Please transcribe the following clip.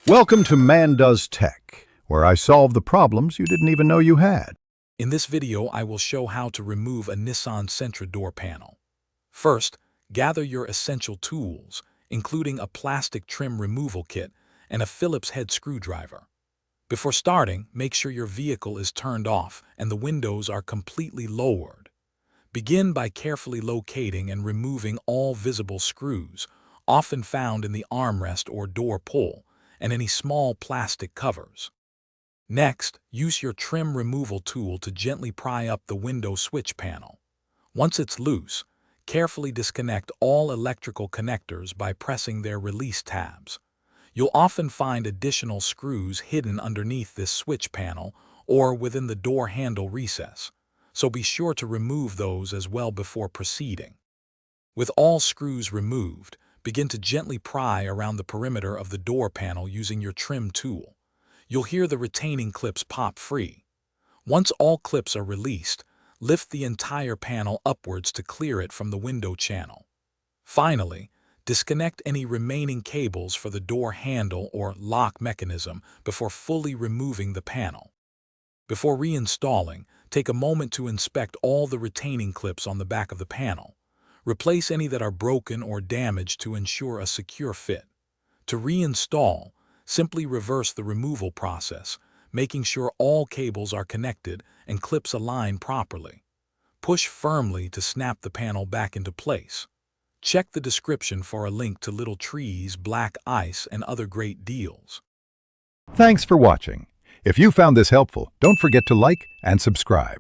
Welcome to Man Does Tech, where I solve the problems you didn't even know you had. In this video, I will show how to remove a Nissan Sentra door panel. First, gather your essential tools, including a plastic trim removal kit and a Phillips head screwdriver. Before starting, make sure your vehicle is turned off and the windows are completely lowered. Begin by carefully locating and removing all visible screws, often found in the armrest or door pull, and any small plastic covers. Next, use your trim removal tool to gently pry up the window switch panel. Once it's loose, carefully disconnect all electrical connectors by pressing their release tabs. You'll often find additional screws hidden underneath this switch panel or within the door handle recess, so be sure to remove those as well before proceeding. With all screws removed, begin to gently pry around the perimeter of the door panel using your trim tool. You'll hear the retaining clips pop free. Once all clips are released, lift the entire panel upwards to clear it from the window channel. Finally, disconnect any remaining cables for the door handle or lock mechanism before fully removing the panel. Before reinstalling, take a moment to inspect all the retaining clips on the back of the panel. Replace any that are broken or damaged to ensure a secure fit. To reinstall, simply reverse the removal process, making sure all cables are connected and clips align properly. Push firmly to snap the panel back into place. Check the description for a link to little trees, black ice, and other great deals. Thanks for watching. If you found this helpful, don't forget to like and subscribe.